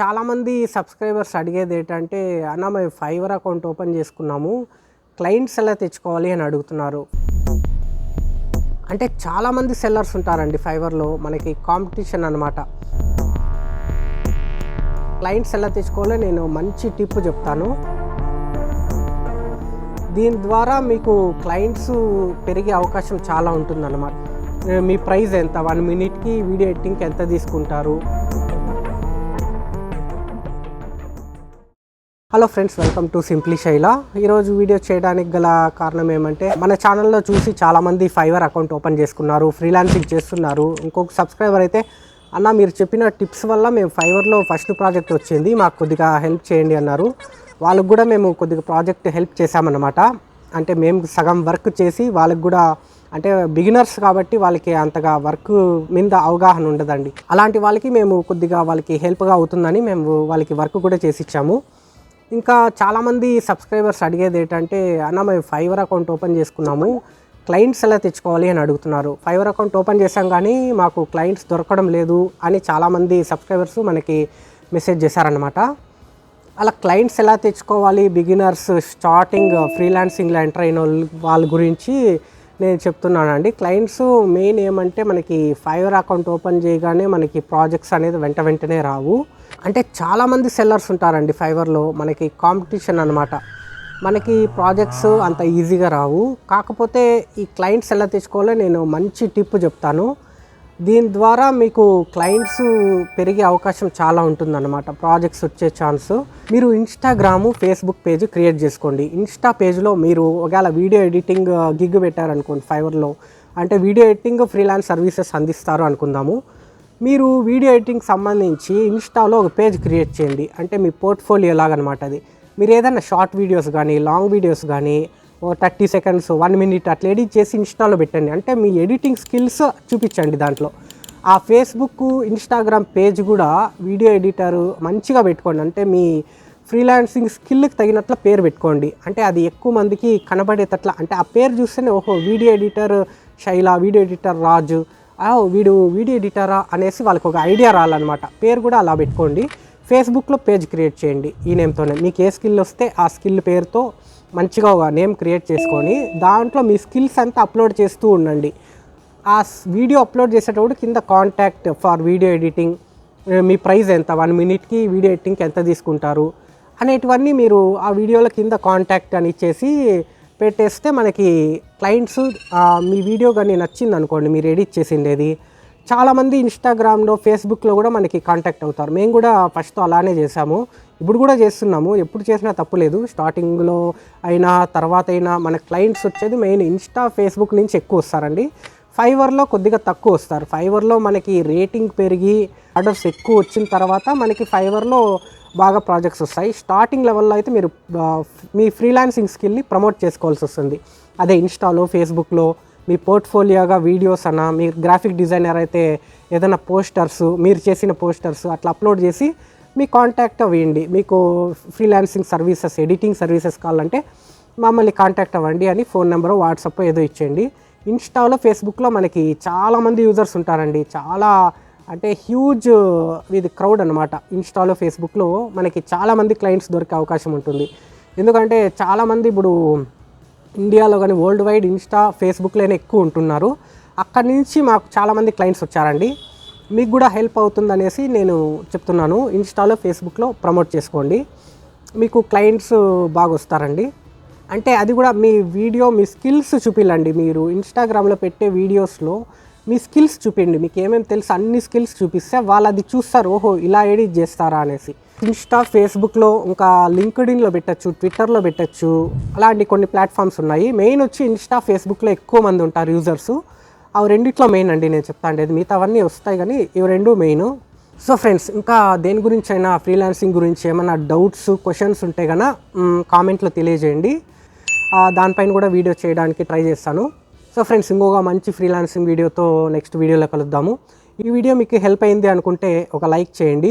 చాలామంది సబ్స్క్రైబర్స్ అడిగేది ఏంటంటే, అన్న మేము ఫైవర్ అకౌంట్ ఓపెన్ చేసుకున్నాము, క్లయింట్స్ ఎలా తెచ్చుకోవాలి అని అడుగుతున్నారు. అంటే చాలామంది సెల్లర్స్ ఉంటారండి ఫైవర్లో, మనకి కాంపిటీషన్ అనమాట. క్లయింట్స్ ఎలా తెచ్చుకోవాలో నేను మంచి టిప్ చెప్తాను. దీని ద్వారా మీకు క్లయింట్స్ పెరిగే అవకాశం చాలా ఉంటుందన్నమాట. మీ ప్రైస్ ఎంత, 1 మినిట్కి వీడియో ఎడిటింగ్కి ఎంత తీసుకుంటారు. Hello friends, welcome to simply Shaila. ఈరోజు వీడియో చేయడానికి గల కారణం ఏమంటే, మన ఛానల్లో చూసి చాలామంది ఫైవర్ అకౌంట్ ఓపెన్ చేసుకున్నారు, ఫ్రీలాన్సింగ్ చేస్తున్నారు. ఇంకొక సబ్స్క్రైబర్ అయితే, అన్న మీరు చెప్పిన టిప్స్ వల్ల మేము ఫైవర్లో ఫస్ట్ ప్రాజెక్ట్ వచ్చింది, మాకు కొద్దిగా హెల్ప్ చేయండి అన్నారు. వాళ్ళకు కూడా మేము కొద్దిగా ప్రాజెక్ట్ హెల్ప్ చేశామన్నమాట. అంటే మేము సగం వర్క్ చేసి వాళ్ళకి కూడా, అంటే బిగినర్స్ కాబట్టి వాళ్ళకి అంతగా వర్క్ మీద అవగాహన ఉండదండి. అలాంటి వాళ్ళకి మేము కొద్దిగా వాళ్ళకి హెల్ప్గా అవుతుందని మేము వాళ్ళకి వర్క్ కూడా చేసి ఇచ్చాము. ఇంకా చాలామంది సబ్స్క్రైబర్స్ అడిగేది ఏంటంటే, అన్న మేము ఫైవర్ అకౌంట్ ఓపెన్ చేసుకున్నాము, క్లయింట్స్ ఎలా తెచ్చుకోవాలి అని అడుగుతున్నారు. ఫైవర్ అకౌంట్ ఓపెన్ చేసాం కానీ మాకు క్లయింట్స్ దొరకడం లేదు అని చాలామంది సబ్స్క్రైబర్స్ మనకి మెసేజ్ చేశారనమాట. అలా క్లయింట్స్ ఎలా తెచ్చుకోవాలి, బిగినర్స్, స్టార్టింగ్ ఫ్రీలాన్సింగ్లో ఎంటర్ అయిన వాళ్ళ గురించి నేను చెప్తున్నానండి. క్లయింట్స్ మెయిన్ ఏమంటే, మనకి ఫైవర్ అకౌంట్ ఓపెన్ చేయగానే మనకి ప్రాజెక్ట్స్ అనేది వెంటనే రావు. అంటే చాలామంది సెల్లర్స్ ఉంటారండి ఫైవర్లో, మనకి కాంపిటీషన్ అనమాట. మనకి ప్రాజెక్ట్స్ అంత ఈజీగా రావు. కాకపోతే ఈ క్లయింట్స్ ఎలా తెచ్చుకోవాలో నేను మంచి టిప్ చెప్తాను. దీని ద్వారా మీకు క్లయింట్స్ పెరిగే అవకాశం చాలా ఉంటుందన్నమాట, ప్రాజెక్ట్స్ వచ్చే ఛాన్స్. మీరు ఇన్స్టాగ్రాము, ఫేస్బుక్ పేజ్ క్రియేట్ చేసుకోండి. ఇన్స్టా పేజ్లో మీరు ఒకవేళ వీడియో ఎడిటింగ్ గిగ్ పెట్టారనుకోండి ఫైవర్లో, అంటే వీడియో ఎడిటింగ్ ఫ్రీలాన్స్ సర్వీసెస్ అందిస్తారు అనుకుందాము. మీరు వీడియో ఎడిటింగ్ సంబంధించి ఇన్స్టాలో ఒక పేజ్ క్రియేట్ చేయండి. అంటే మీ పోర్ట్ఫోలియో లాగనమాట అది. మీరు ఏదైనా షార్ట్ వీడియోస్ కానీ, లాంగ్ వీడియోస్ కానీ, 30 సెకండ్స్, 1 మినిట్ అట్లా ఎడిట్ చేసి ఇన్స్టాలో పెట్టండి. అంటే మీ ఎడిటింగ్ స్కిల్స్ చూపించండి దాంట్లో. ఆ ఫేస్బుక్, ఇన్స్టాగ్రామ్ పేజ్ కూడా వీడియో ఎడిటర్ మంచిగా పెట్టుకోండి. అంటే మీ ఫ్రీలాన్సింగ్ స్కిల్కి తగినట్ల పేరు పెట్టుకోండి. అంటే అది ఎక్కువ మందికి కనబడేటట్ల, అంటే ఆ పేరు చూస్తేనే ఓహో video editor Shaila, video editor రాజు, వీడు వీడియో ఎడిటరా అనేసి వాళ్ళకి ఒక ఐడియా రావాలన్నమాట. పేరు కూడా అలా పెట్టుకోండి. ఫేస్బుక్లో పేజ్ క్రియేట్ చేయండి ఈ నేమ్తోనే. మీకు ఏ స్కిల్ వస్తే ఆ స్కిల్ పేరుతో మంచిగా ఒక నేమ్ క్రియేట్ చేసుకొని దాంట్లో మీ స్కిల్స్ అంతా అప్లోడ్ చేస్తూ ఉండండి. ఆ వీడియో అప్లోడ్ చేసేటప్పుడు కింద contact for video editing, me price ఎంత, 1 మినిట్కి వీడియో ఎడిటింగ్కి ఎంత తీసుకుంటారు అనేటివన్నీ మీరు ఆ వీడియోలో కింద కాంటాక్ట్ అని ఇచ్చేసి పెట్టేస్తే, మనకి క్లయింట్స్ మీ వీడియో కానీ నచ్చింది అనుకోండి, మీరు ఎడిట్ చేసిండేది, చాలామంది ఇన్స్టాగ్రామ్లో, ఫేస్బుక్లో కూడా మనకి కాంటాక్ట్ అవుతారు. మేము కూడా ఫస్ట్ అలానే చేసాము, ఇప్పుడు కూడా చేస్తున్నాము. ఎప్పుడు చేసినా తప్పులేదు. స్టార్టింగ్లో అయినా తర్వాత అయినా మన క్లయింట్స్ వచ్చేది మెయిన్ ఇన్స్టా, ఫేస్బుక్ నుంచి ఎక్కువ వస్తారండి. ఫైవర్లో కొద్దిగా తక్కువ వస్తారు. ఫైవర్లో మనకి రేటింగ్ పెరిగి ఆర్డర్స్ ఎక్కువ వచ్చిన తర్వాత మనకి ఫైవర్లో బాగా ప్రాజెక్ట్స్ వస్తాయి. స్టార్టింగ్ లెవెల్లో అయితే మీరు మీ ఫ్రీలాన్సింగ్ స్కిల్ని ప్రమోట్ చేసుకోవాల్సి వస్తుంది. అదే ఇన్స్టాలో, ఫేస్బుక్లో మీ పోర్ట్ఫోలియోగా వీడియోస్ అన్న, మీరు గ్రాఫిక్ డిజైనర్ అయితే ఏదైనా పోస్టర్స్, మీరు చేసిన పోస్టర్స్ అట్లా అప్లోడ్ చేసి మీ కాంటాక్ట్ అవ్వండి. మీకు ఫ్రీలాన్సింగ్ సర్వీసెస్, ఎడిటింగ్ సర్వీసెస్ కావాలంటే మమ్మల్ని కాంటాక్ట్ అవ్వండి అని ఫోన్ నెంబరు, వాట్సాప్ ఏదో ఇచ్చేయండి. ఇన్స్టాలో, ఫేస్బుక్లో మనకి చాలామంది యూజర్స్ ఉంటారండి. చాలా అంటే హ్యూజ్ ఇది క్రౌడ్ అనమాట. ఇన్స్టాలో, ఫేస్బుక్లో మనకి చాలామంది క్లయింట్స్ దొరికే అవకాశం ఉంటుంది. ఎందుకంటే చాలామంది ఇప్పుడు ఇండియాలో కానీ వరల్డ్ వైడ్ ఇన్స్టా, ఫేస్బుక్లోనే ఎక్కువ ఉంటున్నారు. అక్కడి నుంచి మాకు చాలామంది క్లయింట్స్ వచ్చారండి. మీకు కూడా హెల్ప్ అవుతుందనేసి నేను చెప్తున్నాను. ఇన్స్టాలో, ఫేస్బుక్లో ప్రమోట్ చేసుకోండి, మీకు క్లయింట్స్ బాగా వస్తారండి. అంటే అది కూడా మీ వీడియో, మీ స్కిల్స్ చూపించండి. మీరు ఇన్స్టాగ్రామ్లో పెట్టే వీడియోస్లో మీ స్కిల్స్ చూపించండి. మీకు ఏమేమి తెలుసు అన్ని స్కిల్స్ చూపిస్తే వాళ్ళు అది చూస్తారు, ఓహో ఇలా ఎడిట్ చేస్తారా అనేసి. ఇన్స్టా, ఫేస్బుక్లో, ఇంకా లింక్డ్ఇన్లో పెట్టచ్చు, ట్విట్టర్లో పెట్టచ్చు, అలాంటి కొన్ని ప్లాట్ఫామ్స్ ఉన్నాయి. మెయిన్ వచ్చి ఇన్స్టా, ఫేస్బుక్లో ఎక్కువ మంది ఉంటారు యూజర్స్. అవి రెండిట్లో మెయిన్ అండి నేను చెప్తాను. అది మిగతా అవన్నీ వస్తాయి కానీ ఇవి రెండు మెయిన్. సో ఫ్రెండ్స్, ఇంకా దేని గురించి అయినా, ఫ్రీలాన్సింగ్ గురించి ఏమైనా డౌట్స్, క్వశ్చన్స్ ఉంటే కనుక కామెంట్లో తెలియజేయండి. దానిపైన కూడా వీడియో చేయడానికి ట్రై చేస్తాను. సో ఫ్రెండ్స్, ఇంకొక మంచి ఫ్రీలాన్సింగ్ వీడియోతో నెక్స్ట్ వీడియోలో కలుద్దాము. ఈ వీడియో మీకు హెల్ప్ అయింది అనుకుంటే ఒక లైక్ చేయండి.